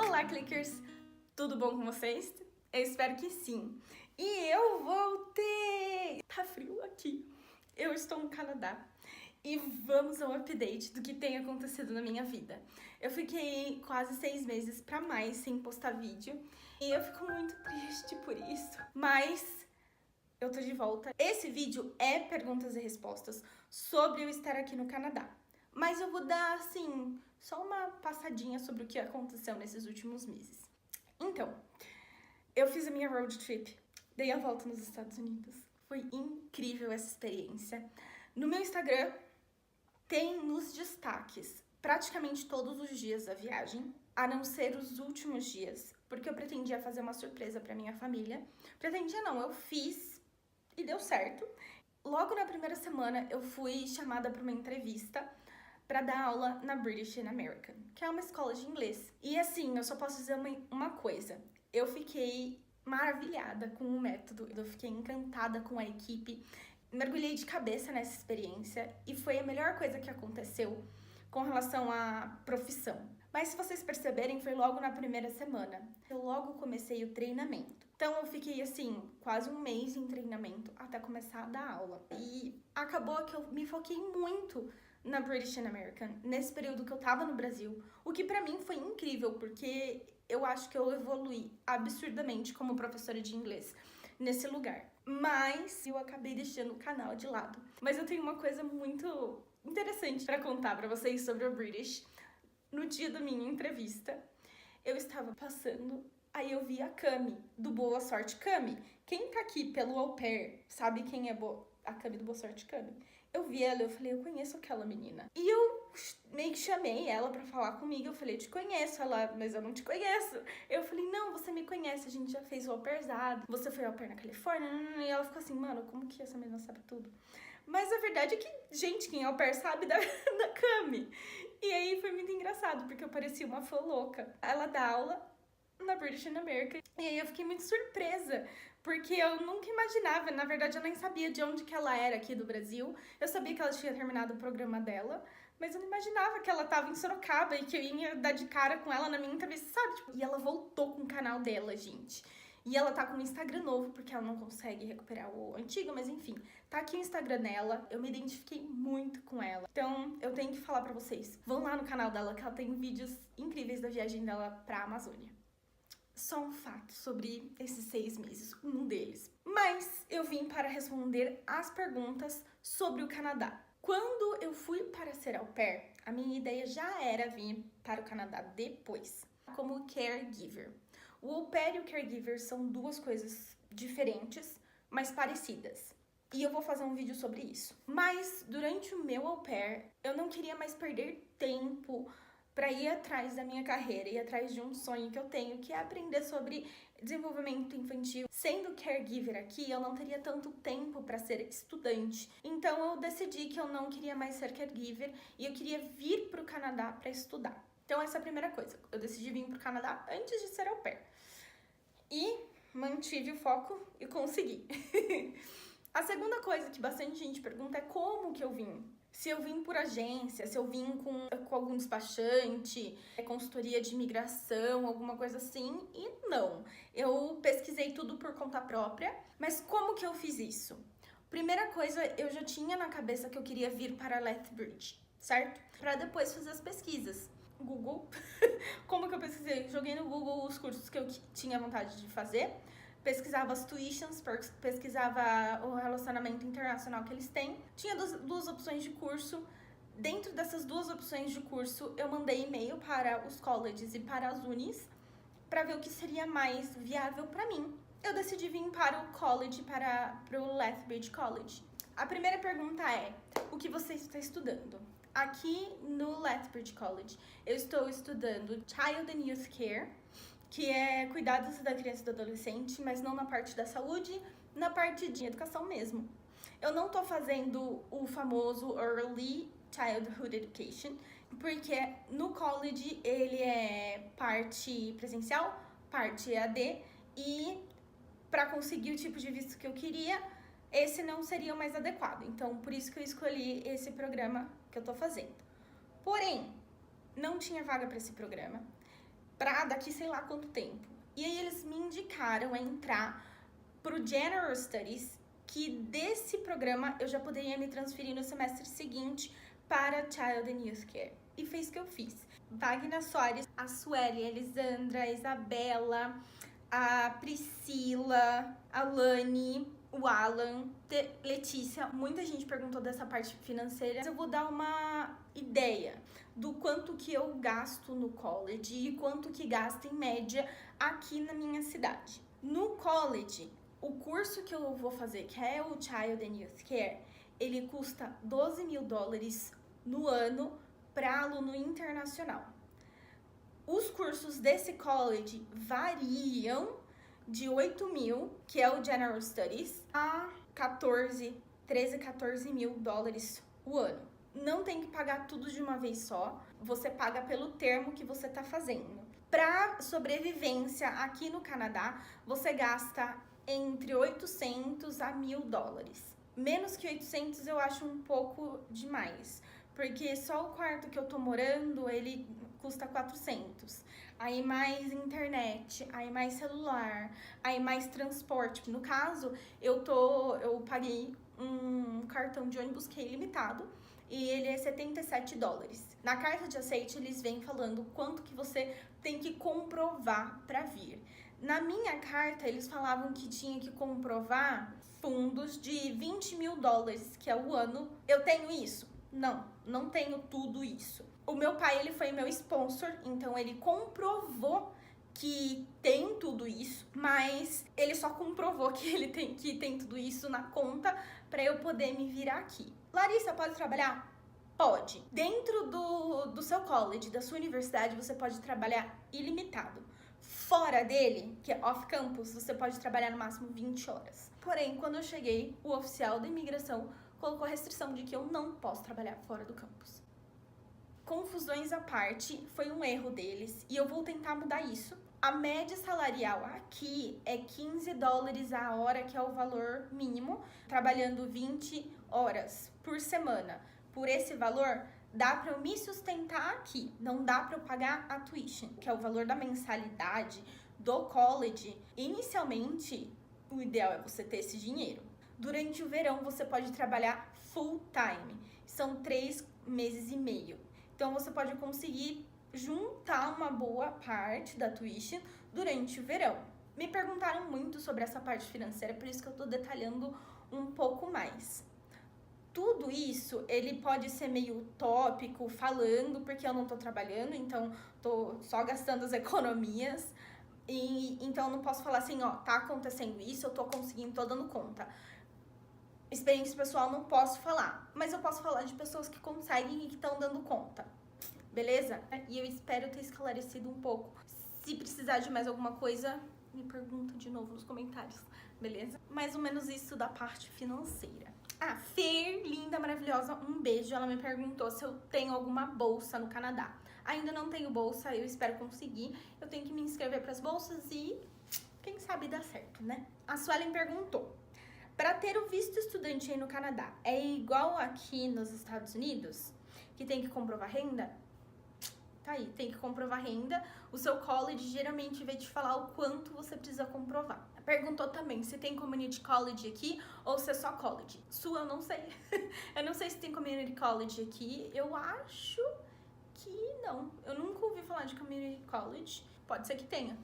Olá, clickers! Tudo bom com vocês? Eu espero que sim. E eu voltei! Tá frio aqui. Eu estou no Canadá. E vamos ao update do que tem acontecido na minha vida. Eu fiquei quase 6 meses pra mais sem postar vídeo. E eu fico muito triste por isso. Mas eu tô de volta. Esse vídeo é perguntas e respostas sobre eu estar aqui no Canadá. Mas eu vou dar, assim, só uma passadinha sobre o que aconteceu nesses últimos meses. Então, eu fiz a minha road trip, dei a volta nos Estados Unidos. Foi incrível essa experiência. No meu Instagram, tem nos destaques praticamente todos os dias da viagem, a não ser os últimos dias, porque eu pretendia fazer uma surpresa pra minha família. Pretendia não, eu fiz e deu certo. Logo na primeira semana, eu fui chamada para uma entrevista para dar aula na British and American, que é uma escola de inglês. E assim, eu só posso dizer uma coisa. Eu fiquei maravilhada com o método, eu fiquei encantada com a equipe, mergulhei de cabeça nessa experiência e foi a melhor coisa que aconteceu com relação à profissão. Mas se vocês perceberem, foi logo na primeira semana. Eu logo comecei o treinamento. Então eu fiquei assim, quase um mês em treinamento até começar a dar aula. E acabou que eu me foquei muito na British and American, nesse período que eu tava no Brasil, o que pra mim foi incrível, porque eu acho que eu evoluí absurdamente como professora de inglês nesse lugar. Mas eu acabei deixando o canal de lado. Mas eu tenho uma coisa muito interessante pra contar pra vocês sobre a British. No dia da minha entrevista, eu estava passando, aí eu vi a Cami, do Boa Sorte Cami. Quem tá aqui pelo au pair sabe quem é a Cami do Boa Sorte Cami? Eu vi ela, eu falei, eu conheço aquela menina. E eu meio que chamei ela pra falar comigo, eu falei, eu te conheço. Ela, mas eu não te conheço. Eu falei, não, você me conhece, a gente já fez o au pairzado. Você foi au pair na Califórnia? E ela ficou assim, mano, como que essa menina sabe tudo? Mas a verdade é que, gente, quem é au pair sabe da Cami. E aí foi muito engraçado, porque eu parecia uma fã louca. Ela dá aula na British and American. E aí eu fiquei muito surpresa, porque eu nunca imaginava, na verdade eu nem sabia de onde que ela era aqui do Brasil. Eu sabia que ela tinha terminado o programa dela, mas eu não imaginava que ela tava em Sorocaba e que eu ia dar de cara com ela na minha entrevista, sabe? Tipo, e ela voltou com o canal dela, gente. E ela tá com um Instagram novo, porque ela não consegue recuperar o antigo, mas enfim. Tá aqui o Instagram dela, eu me identifiquei muito com ela. Então, eu tenho que falar pra vocês. Vão lá no canal dela, que ela tem vídeos incríveis da viagem dela pra Amazônia. Só um fato sobre esses 6 meses, um deles. Mas eu vim para responder as perguntas sobre o Canadá. Quando eu fui para ser au pair, a minha ideia já era vir para o Canadá depois, como caregiver. O au pair e o caregiver são duas coisas diferentes, mas parecidas. E eu vou fazer um vídeo sobre isso. Mas durante o meu au pair, eu não queria mais perder tempo para ir atrás da minha carreira, ir atrás de um sonho que eu tenho, que é aprender sobre desenvolvimento infantil. Sendo caregiver aqui, eu não teria tanto tempo para ser estudante. Então eu decidi que eu não queria mais ser caregiver e eu queria vir para o Canadá para estudar. Então essa é a primeira coisa. Eu decidi vir para o Canadá antes de ser au pair. E mantive o foco e consegui. A segunda coisa que bastante gente pergunta é como que eu vim. Se eu vim por agência, se eu vim com algum despachante, consultoria de imigração, alguma coisa assim. E não, eu pesquisei tudo por conta própria. Mas como que eu fiz isso? Primeira coisa, eu já tinha na cabeça que eu queria vir para Lethbridge, certo? Para depois fazer as pesquisas. Google. Como que eu pesquisei? Joguei no Google os cursos que eu tinha vontade de fazer. Pesquisava as tuitions, pesquisava o relacionamento internacional que eles têm. Tinha duas opções de curso. Dentro dessas duas opções de curso, eu mandei e-mail para os colleges e para as unis para ver o que seria mais viável para mim. Eu decidi vir para o college, para o Lethbridge College. A primeira pergunta é, o que você está estudando? Aqui no Lethbridge College, eu estou estudando Child and Youth Care, que é cuidados da criança e do adolescente, mas não na parte da saúde, na parte de educação mesmo. Eu não tô fazendo o famoso Early Childhood Education, porque no college ele é parte presencial, parte EAD, e para conseguir o tipo de visto que eu queria, esse não seria o mais adequado. Então, por isso que eu escolhi esse programa que eu tô fazendo. Porém, não tinha vaga para esse programa. pra daqui sei lá quanto tempo. E aí eles me indicaram a entrar pro General Studies, que desse programa eu já poderia me transferir no semestre seguinte para Child and Youth Care. E foi isso que eu fiz. Wagner Soares, a Sueli, a Elisandra, a Isabela, a Priscila, a Lani, o Alan, Letícia, muita gente perguntou dessa parte financeira. Eu vou dar uma ideia do quanto que eu gasto no college e quanto que gasta em média aqui na minha cidade. No college, o curso que eu vou fazer, que é o Child and Youth Care, ele custa $12 mil no ano para aluno internacional. Os cursos desse college variam de 8 mil, que é o General Studies, a 14 mil dólares o ano. Não tem que pagar tudo de uma vez só, você paga pelo termo que você está fazendo. Para sobrevivência aqui no Canadá, você gasta entre 800 a 1.000 dólares. Menos que 800 eu acho um pouco demais, porque só o quarto que eu tô morando, ele custa 400. Aí mais internet, aí mais celular, aí mais transporte. No caso, eu paguei um cartão de ônibus que é ilimitado e ele é 77 dólares. Na carta de aceite, eles vêm falando quanto que você tem que comprovar para vir. Na minha carta, eles falavam que tinha que comprovar fundos de 20 mil dólares, que é o ano. Eu tenho isso? Não tenho tudo isso. O meu pai, ele foi meu sponsor, então ele comprovou que tem tudo isso, mas ele só comprovou que tem tudo isso na conta para eu poder me virar aqui. Larissa, pode trabalhar? Pode. Dentro do seu college, da sua universidade, você pode trabalhar ilimitado. Fora dele, que é off-campus, você pode trabalhar no máximo 20 horas. Porém, quando eu cheguei, o oficial da imigração colocou a restrição de que eu não posso trabalhar fora do campus. Confusões à parte, foi um erro deles e eu vou tentar mudar isso. A média salarial aqui é 15 dólares a hora, que é o valor mínimo, trabalhando 20 horas por semana. Por esse valor, dá para eu me sustentar aqui, não dá para eu pagar a tuition, que é o valor da mensalidade do college. Inicialmente, o ideal é você ter esse dinheiro. Durante o verão, você pode trabalhar full time, são 3 meses e meio. Então, você pode conseguir juntar uma boa parte da tuition durante o verão. Me perguntaram muito sobre essa parte financeira, por isso que eu tô detalhando um pouco mais. Tudo isso, ele pode ser meio utópico, falando, porque eu não tô trabalhando, então tô só gastando as economias. E então, eu não posso falar assim, ó, tá acontecendo isso, eu tô conseguindo, tô dando conta. Experiência pessoal não posso falar, mas eu posso falar de pessoas que conseguem e que estão dando conta, beleza? E eu espero ter esclarecido um pouco. Se precisar de mais alguma coisa, me pergunta de novo nos comentários, beleza? Mais ou menos isso da parte financeira. Ah, Fer, linda, maravilhosa, um beijo. Ela me perguntou se eu tenho alguma bolsa no Canadá. Ainda não tenho bolsa, eu espero conseguir. Eu tenho que me inscrever para as bolsas e quem sabe dá certo, né? A Suelen perguntou: para ter o visto estudante aí no Canadá, é igual aqui nos Estados Unidos? Que tem que comprovar renda? Tá aí, tem que comprovar renda. O seu college geralmente vai te falar o quanto você precisa comprovar. Perguntou também se tem community college aqui ou se é só college. Eu não sei. Eu não sei se tem community college aqui. Eu acho que não. Eu nunca ouvi falar de community college. Pode ser que tenha.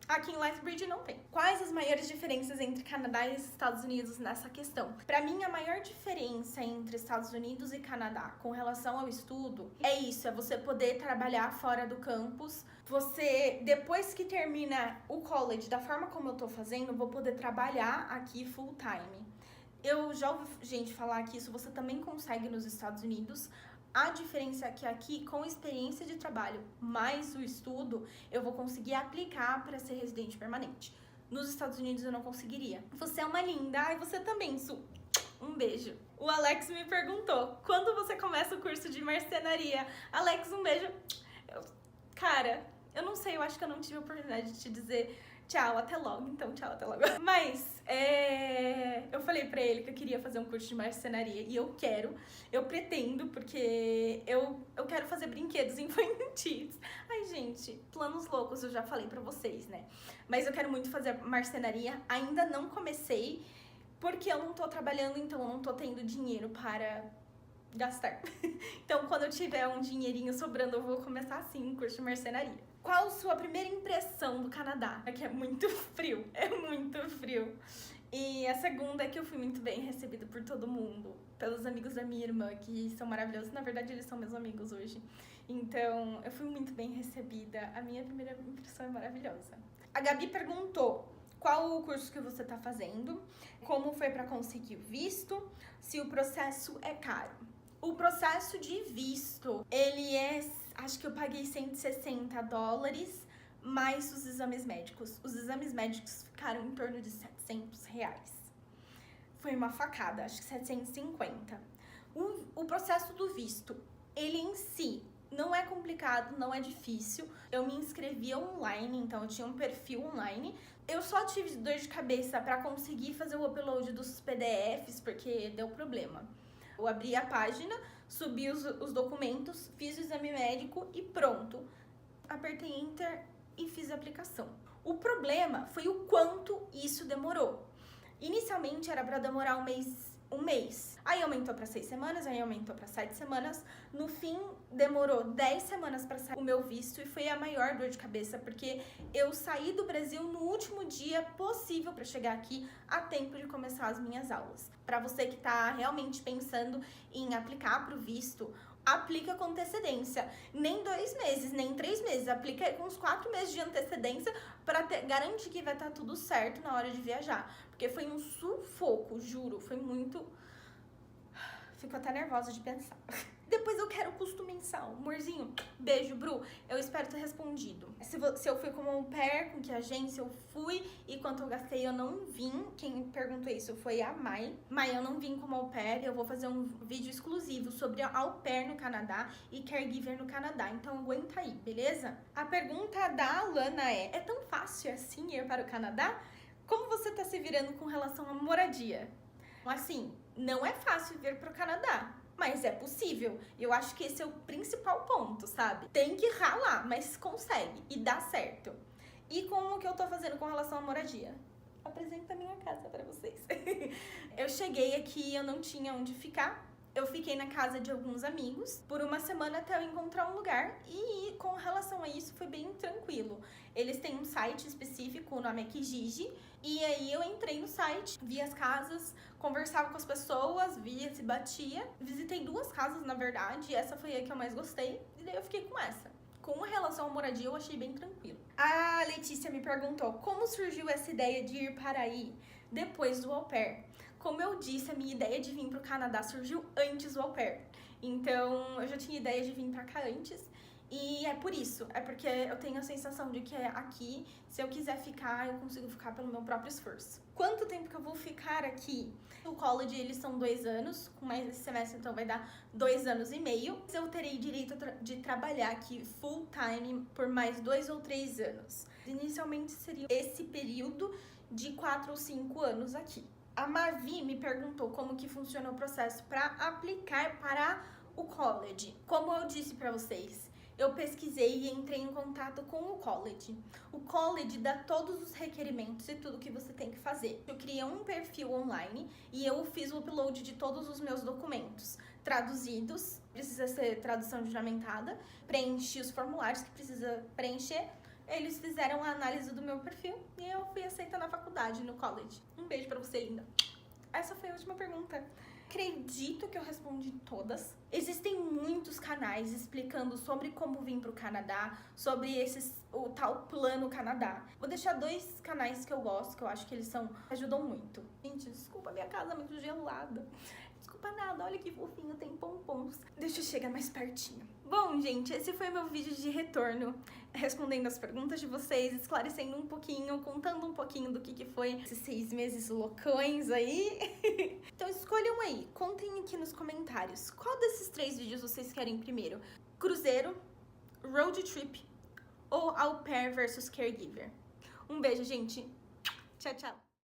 Aqui em Lethbridge não tem. Quais as maiores diferenças entre Canadá e Estados Unidos nessa questão? Para mim, a maior diferença entre Estados Unidos e Canadá com relação ao estudo é isso, é você poder trabalhar fora do campus. Você, depois que termina o college, da forma como eu tô fazendo, vou poder trabalhar aqui full time. Eu já ouvi gente falar que isso você também consegue nos Estados Unidos. A diferença é que aqui, com experiência de trabalho mais o estudo, eu vou conseguir aplicar para ser residente permanente. Nos Estados Unidos eu não conseguiria. Você é uma linda, e você também, Su. Um beijo. O Alex me perguntou, quando você começa o curso de marcenaria? Alex, um beijo. Cara, eu não sei, eu acho que eu não tive a oportunidade de te dizer tchau, até logo. Então, tchau, até logo. Mas, eu falei pra ele que eu queria fazer um curso de marcenaria e eu pretendo, porque eu quero fazer brinquedos infantis. Ai, gente, planos loucos, eu já falei pra vocês, né? Mas eu quero muito fazer marcenaria, ainda não comecei, porque eu não tô trabalhando, então eu não tô tendo dinheiro para gastar. Então, quando eu tiver um dinheirinho sobrando, eu vou começar assim, um curso de marcenaria. Qual a sua primeira impressão do Canadá? É que é muito frio, é muito frio. E a segunda é que eu fui muito bem recebida por todo mundo, pelos amigos da minha irmã, que são maravilhosos. Na verdade, eles são meus amigos hoje. Então, eu fui muito bem recebida. A minha primeira impressão é maravilhosa. A Gabi perguntou qual o curso que você tá fazendo, como foi para conseguir o visto, se o processo é caro. O processo de visto, ele é, acho que eu paguei $160, mais os exames médicos. Os exames médicos ficaram em torno de R$700. Foi uma facada, acho que 750. O processo do visto, ele em si não é complicado, não é difícil. Eu me inscrevi online, então eu tinha um perfil online. Eu só tive dor de cabeça para conseguir fazer o upload dos PDFs, porque deu problema. Eu abri a página, subi os documentos, fiz o exame médico e pronto. Apertei Enter e fiz a aplicação. O problema foi o quanto isso demorou. Inicialmente era para demorar um mês. Aí aumentou para 6 semanas, aí aumentou para 7 semanas. No fim, demorou 10 semanas para sair o meu visto e foi a maior dor de cabeça, porque eu saí do Brasil no último dia possível para chegar aqui a tempo de começar as minhas aulas. Para você que está realmente pensando em aplicar para o visto, aplica com antecedência. Nem 2 meses, nem 3 meses. Aplica com uns 4 meses de antecedência para garantir que vai estar tudo certo na hora de viajar. Porque foi um sufoco, juro. Foi muito... Fico até nervosa de pensar. Depois eu quero custo mensal. Amorzinho, beijo, Bru. Eu espero ter respondido. Se eu fui como au pair, com que agência eu fui e quanto eu gastei, eu não vim. Quem perguntou isso foi a Mai. Mai, eu não vim como au pair. Eu vou fazer um vídeo exclusivo sobre au pair no Canadá e caregiver no Canadá. Então aguenta aí, beleza? A pergunta da Alana é tão fácil assim ir para o Canadá? Como você tá se virando com relação à moradia? Assim, não é fácil vir para o Canadá, mas é possível. Eu acho que esse é o principal ponto, sabe? Tem que ralar, mas consegue e dá certo. E como que eu tô fazendo com relação à moradia? Apresento a minha casa para vocês. Eu cheguei aqui, eu não tinha onde ficar. Eu fiquei na casa de alguns amigos por uma semana até eu encontrar um lugar e com relação a isso foi bem tranquilo. Eles têm um site específico, o nome é Kijiji, e aí eu entrei no site, vi as casas, conversava com as pessoas, via se batia. Visitei 2 casas, na verdade, e essa foi a que eu mais gostei, e daí eu fiquei com essa. Com relação à moradia, eu achei bem tranquilo. A Letícia me perguntou como surgiu essa ideia de ir para aí depois do au pair. Como eu disse, a minha ideia de vir para o Canadá surgiu antes do au pair. Então, eu já tinha ideia de vir para cá antes. E é por isso, é porque eu tenho a sensação de que aqui, se eu quiser ficar, eu consigo ficar pelo meu próprio esforço. Quanto tempo que eu vou ficar aqui? No college, eles são 2 anos, com mais esse semestre, então vai dar 2 anos e meio. Eu terei direito de trabalhar aqui full time por mais 2 ou 3 anos. Inicialmente seria esse período de 4 ou 5 anos aqui. A Mavi me perguntou como que funciona o processo para aplicar para o college. Como eu disse para vocês, eu pesquisei e entrei em contato com o college. O college dá todos os requerimentos e tudo que você tem que fazer. Eu criei um perfil online e eu fiz o upload de todos os meus documentos traduzidos. Precisa ser tradução juramentada. Preenchi os formulários que precisa preencher. Eles fizeram a análise do meu perfil e eu fui aceita na faculdade, no college. Um beijo pra você, linda. Essa foi a última pergunta. Acredito que eu respondi todas. Existem muitos canais explicando sobre como vir pro Canadá, sobre o tal plano Canadá. Vou deixar 2 canais que eu gosto, que eu acho que eles ajudam muito. Gente, desculpa, minha casa é muito gelada. Desculpa nada, olha que fofinho, tem pompons. Deixa eu chegar mais pertinho. Bom, gente, esse foi meu vídeo de retorno, respondendo as perguntas de vocês, esclarecendo um pouquinho, contando um pouquinho do que foi esses 6 meses loucões aí. Então escolham aí, contem aqui nos comentários, qual desses 3 vídeos vocês querem primeiro? Cruzeiro, road trip ou au pair versus caregiver? Um beijo, gente. Tchau, tchau.